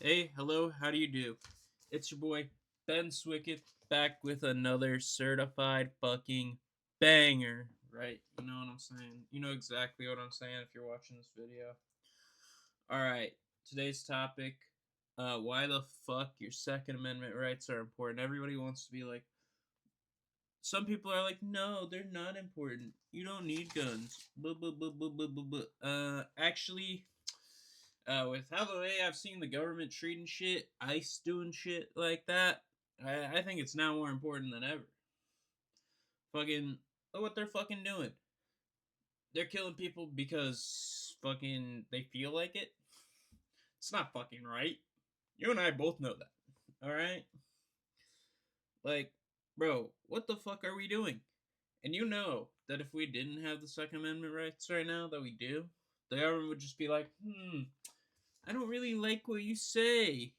Hey, hello, how do you do? It's your boy, Ben Swicket, back with another certified fucking banger, right? You know what I'm saying? You know exactly what I'm saying if you're watching this video. Alright, today's topic, why the fuck your Second Amendment rights are important. Everybody wants to be like, some people are like, no, they're not important. You don't need guns. Actually, with how the way I've seen the government treating shit, ICE doing shit like that, I think it's now more important than ever. Fucking look what they're fucking doing. They're killing people because fucking they feel like it. It's not fucking right. You and I both know that. All right? Like, bro, what the fuck are we doing? And you know that if we didn't have the Second Amendment rights right now that we do, the government would just be like, I don't really like what you say.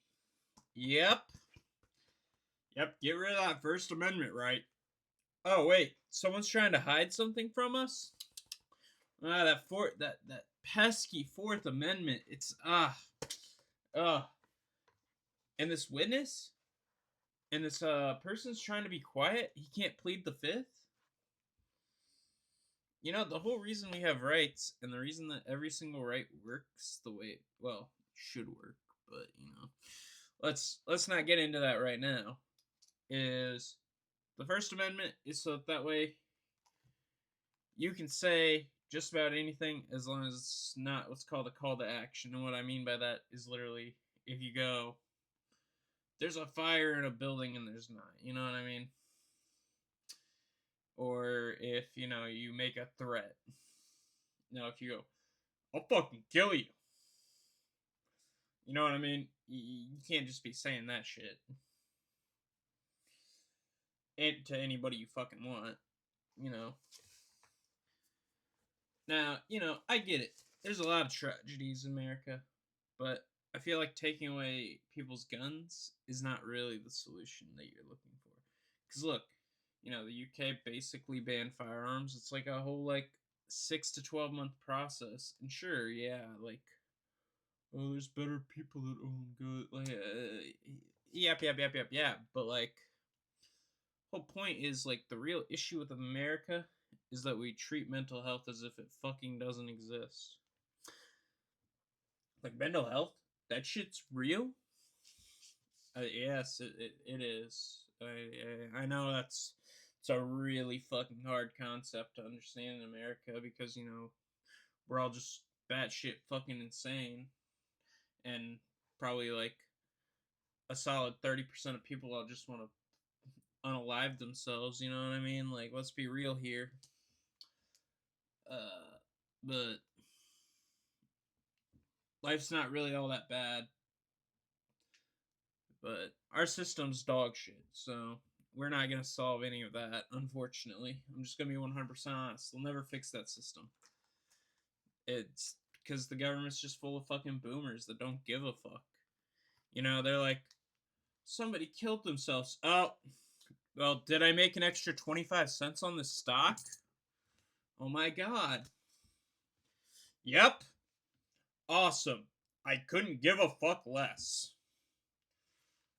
Yep. Yep, get rid of that First Amendment right. Oh wait, someone's trying to hide something from us? That pesky Fourth Amendment. It's uh and this witness? And this person's trying to be quiet, he can't plead the fifth? You know, the whole reason we have rights and the reason that every single right works the way well, should work, but you know. Let's not get into that right now. Is the First Amendment is so that way you can say just about anything as long as it's not what's called a call to action. And what I mean by that is literally if you go, there's a fire in a building and there's not, you know what I mean? Or if, you make a threat. Now, if you go, I'll fucking kill you. You know what I mean? You can't just be saying that shit to anybody you fucking want, you know? Now, I get it. There's a lot of tragedies in America, but I feel like taking away people's guns is not really the solution that you're looking for. Because look, the UK basically banned firearms. It's like a whole 6 to 12 month process. And sure, yeah, like there's better people that own good. Yep. But whole point is the real issue with America is that we treat mental health as if it fucking doesn't exist. Like mental health, that shit's real. Yes, it is. I know it's a really fucking hard concept to understand in America because we're all just batshit fucking insane, and probably a solid 30% of people all just want to unalive themselves. You know what I mean? Like, let's be real here. But life's not really all that bad. But our system's dog shit, so we're not gonna solve any of that, unfortunately. I'm just gonna be 100% honest. They'll never fix that system. It's because the government's just full of fucking boomers that don't give a fuck. They're like, somebody killed themselves. Oh, well, did I make an extra 25 cents on the stock? Oh my god. Yep. Awesome. I couldn't give a fuck less.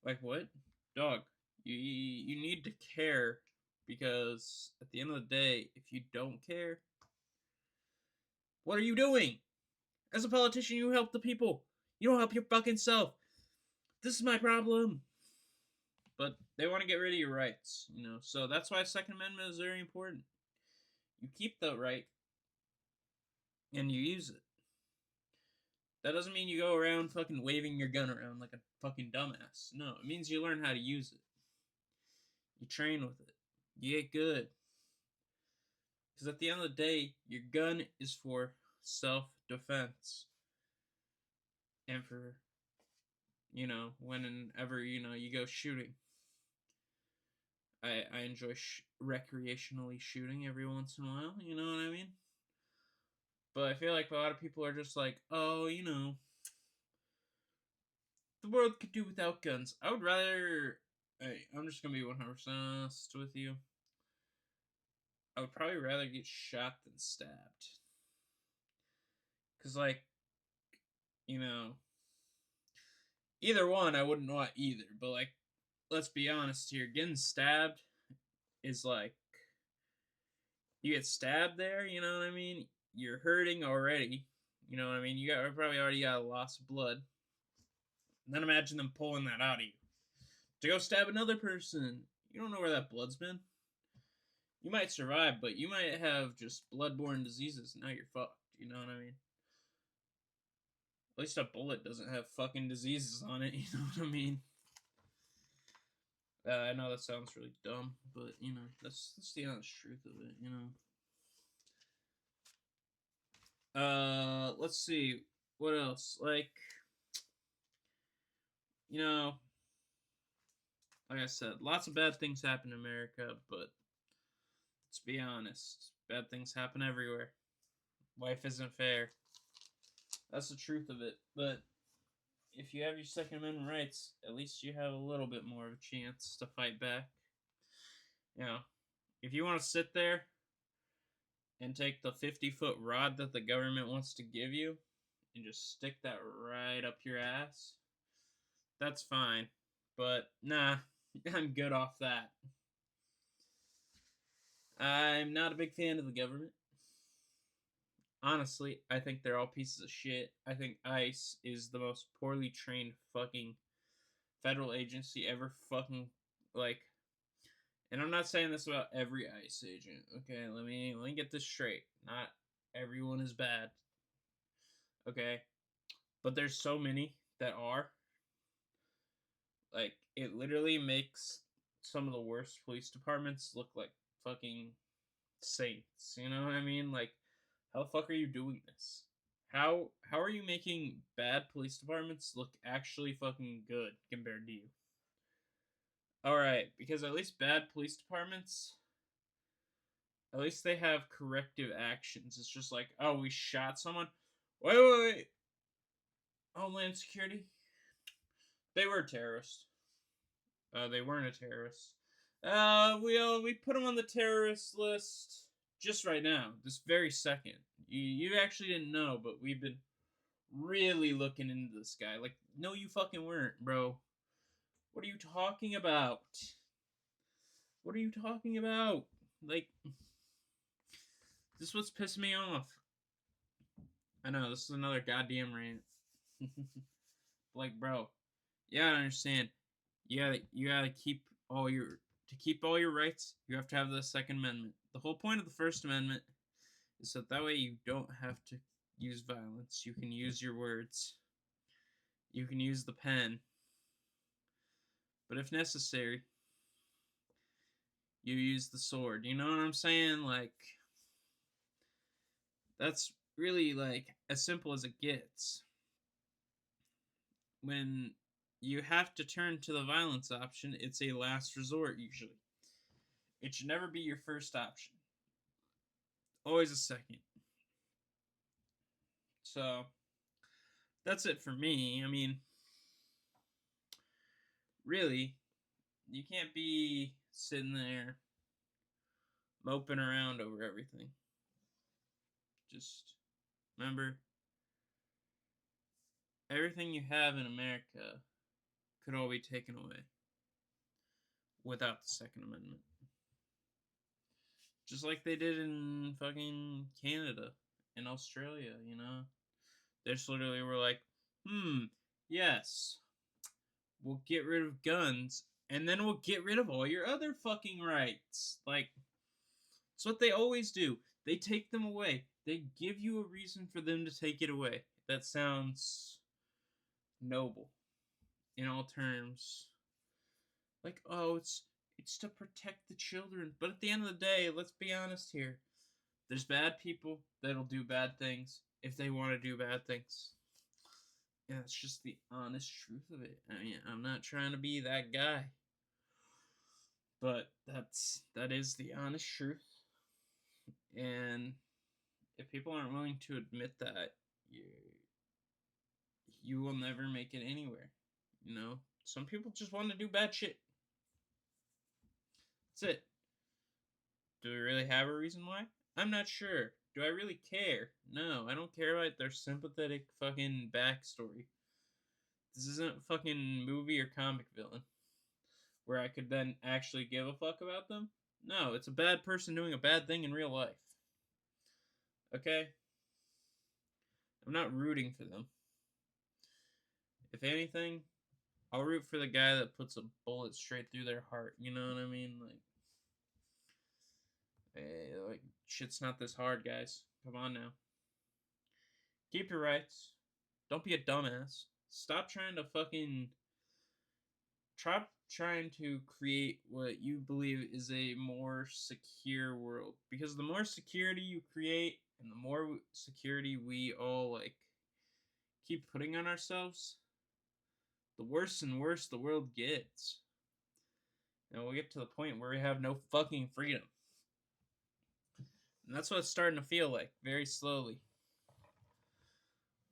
Like, what? Dog, you need to care because at the end of the day, if you don't care, what are you doing? As a politician, you help the people. You don't help your fucking self. This is my problem. But they want to get rid of your rights, So that's why Second Amendment is very important. You keep the right and you use it. That doesn't mean you go around fucking waving your gun around like a fucking dumbass. No, it means you learn how to use it. You train with it. You get good. Because at the end of the day, your gun is for self-defense. And for, whenever, you go shooting. I enjoy recreationally shooting every once in a while, you know what I mean? But I feel like a lot of people are just like, oh, the world could do without guns. I would rather, hey, I'm just going to be 100% honest with you. I would probably rather get shot than stabbed. Because, you know, Either one, I wouldn't want either. But like, let's be honest here. Getting stabbed is like you get stabbed there. You know what I mean? You're hurting already. You know what I mean? You got probably already got a loss of blood. And then imagine them pulling that out of you to go stab another person. You don't know where that blood's been. You might survive, but you might have just bloodborne diseases. Now you're fucked. You know what I mean? At least a bullet doesn't have fucking diseases on it. You know what I mean? I know that sounds really dumb, but you know that's the honest truth of it. You know. Let's see what else. Like, you know, like I said, lots of bad things happen in America, but let's be honest, bad things happen everywhere. Life isn't fair. That's the truth of it. But if you have your Second Amendment rights, at least you have a little bit more of a chance to fight back. You know, if you want to sit there and take the 50-foot rod that the government wants to give you and just stick that right up your ass, that's fine. But nah, I'm good off that. I'm not a big fan of the government. Honestly, I think they're all pieces of shit. I think ICE is the most poorly trained fucking federal agency ever fucking, like, and I'm not saying this about every ICE agent. Okay, let me get this straight. Not everyone is bad. Okay? But there's so many that are. Like, it literally makes some of the worst police departments look like fucking saints. You know what I mean? Like, how the fuck are you doing this? How are you making bad police departments look actually fucking good compared to you? Alright, because at least bad police departments, at least they have corrective actions. It's just like, oh, we shot someone. Wait. Homeland Security? They were a terrorist. They weren't a terrorist. We put them on the terrorist list just right now, this very second. You actually didn't know, but we've been really looking into this guy. Like, no, you fucking weren't, bro. What are you talking about? What are you talking about? Like, this is what's pissing me off. I know, this is another goddamn rant. Like, bro, you gotta understand. You gotta keep all your rights. You have to have the Second Amendment. The whole point of the First Amendment is that way you don't have to use violence. You can use your words. You can use the pen. But if necessary, you use the sword. You know what I'm saying? Like, that's really, like, as simple as it gets. When you have to turn to the violence option, it's a last resort usually. It should never be your first option. Always a second. So, that's it for me. I mean, really, you can't be sitting there moping around over everything. Just remember, everything you have in America could all be taken away without the Second Amendment. Just like they did in fucking Canada and Australia, you know? They just literally were like, yes, we'll get rid of guns, and then we'll get rid of all your other fucking rights. Like, it's what they always do. They take them away. They give you a reason for them to take it away. That sounds noble in all terms. Like, oh, it's to protect the children. But at the end of the day, let's be honest here. There's bad people that'll do bad things if they want to do bad things. Yeah, it's just the honest truth of it. I mean, I'm not trying to be that guy. But that is the honest truth. And if people aren't willing to admit that, you will never make it anywhere. You know? Some people just want to do bad shit. That's it. Do we really have a reason why? I'm not sure. Do I really care? No, I don't care about their sympathetic fucking backstory. This isn't a fucking movie or comic villain where I could then actually give a fuck about them. No, it's a bad person doing a bad thing in real life. Okay? I'm not rooting for them. If anything, I'll root for the guy that puts a bullet straight through their heart. You know what I mean? Like shit's not this hard, guys. Come on now. Keep your rights. Don't be a dumbass. Stop trying to fucking trying to create what you believe is a more secure world, because the more security you create and the more security we all like keep putting on ourselves, the worse and worse the world gets, and we'll get to the point where we have no fucking freedom. And that's what it's starting to feel like, very slowly.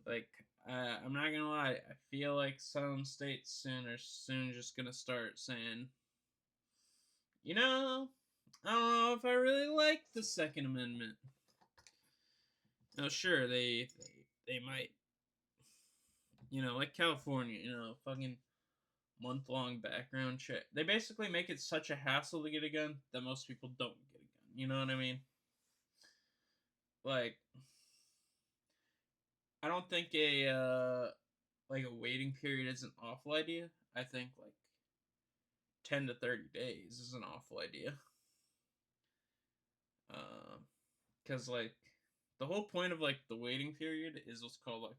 Like, I'm not gonna lie, I feel like some states soon just gonna start saying, you know, I don't know if I really like the Second Amendment. Now, sure, they might, like California, fucking month-long background check. They basically make it such a hassle to get a gun that most people don't get a gun. You know what I mean? Like, I don't think a waiting period is an awful idea. I think like 10 to 30 days is an awful idea. Because like the whole point of like the waiting period is what's called like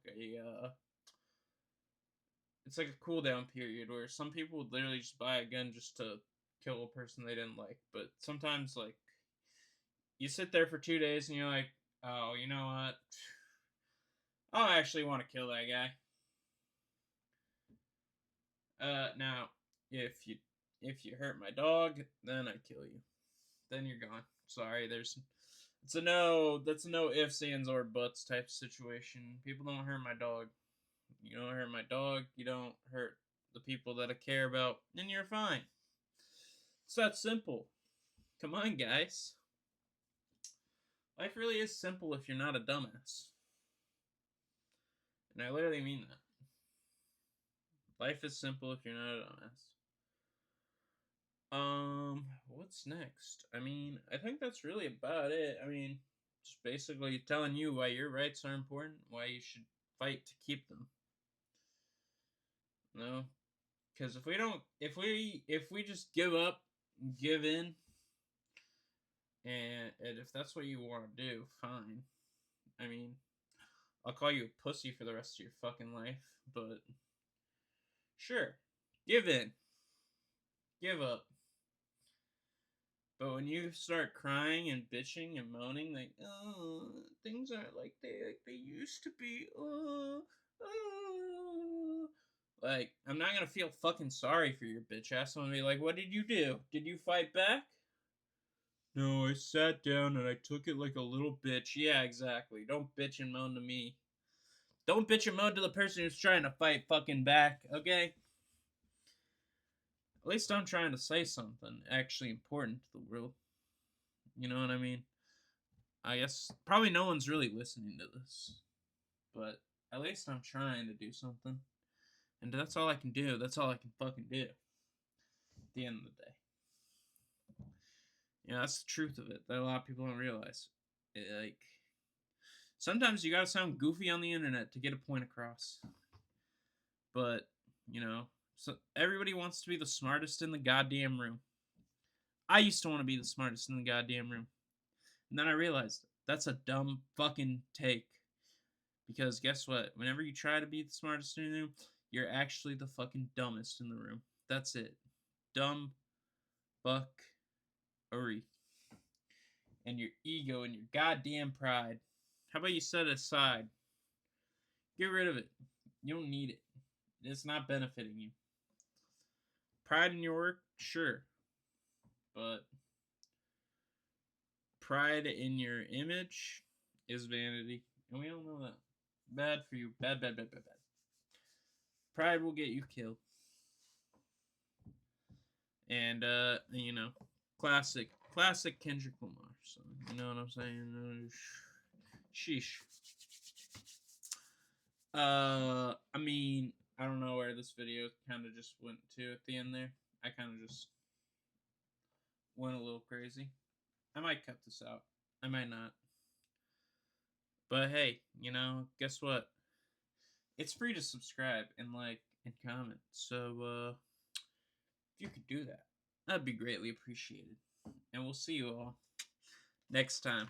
it's like a cooldown period where some people would literally just buy a gun just to kill a person they didn't like. But sometimes like you sit there for 2 days and you're like, oh, you know what? I actually want to kill that guy. Now, if you hurt my dog, then I kill you. Then you're gone. Sorry, it's a no. That's a no ifs, ands, or buts type situation. People don't hurt my dog. You don't hurt my dog. You don't hurt the people that I care about, and you're fine. It's that simple. Come on, guys. Life really is simple if you're not a dumbass. And I literally mean that. Life is simple if you're not a dumbass. What's next? I mean, I think that's really about it. I mean, just basically telling you why your rights are important, why you should fight to keep them. No? Because if we just give up, give in, and if that's what you want to do, fine. I mean, I'll call you a pussy for the rest of your fucking life, but sure, give in, give up. But when you start crying and bitching and moaning, like, oh, things aren't like they used to be, like, I'm not gonna feel fucking sorry for your bitch ass. I'm gonna be like, what did you do? Did you fight back? No, I sat down and I took it like a little bitch. Yeah, exactly. Don't bitch and moan to me. Don't bitch and moan to the person who's trying to fight fucking back, okay? At least I'm trying to say something actually important to the world. You know what I mean? I guess probably no one's really listening to this. But at least I'm trying to do something. And that's all I can do. That's all I can fucking do. At the end of the day. That's the truth of it. That a lot of people don't realize. Like, sometimes you gotta sound goofy on the internet to get a point across. But, so everybody wants to be the smartest in the goddamn room. I used to want to be the smartest in the goddamn room. And then I realized that's a dumb fucking take. Because guess what? Whenever you try to be the smartest in the room, you're actually the fucking dumbest in the room. That's it. Dumb fuckery. And your ego and your goddamn pride. How about you set it aside? Get rid of it. You don't need it. It's not benefiting you. Pride in your work? Sure. But pride in your image is vanity. And we all know that. Bad for you. Bad. Pride will get you killed. And, classic Kendrick Lamar. So, you know what I'm saying? Sheesh. I mean, I don't know where this video kind of just went to at the end there. I kind of just went a little crazy. I might cut this out. I might not. But hey, guess what? It's free to subscribe and like and comment. So if you could do that, that'd be greatly appreciated. And we'll see you all next time.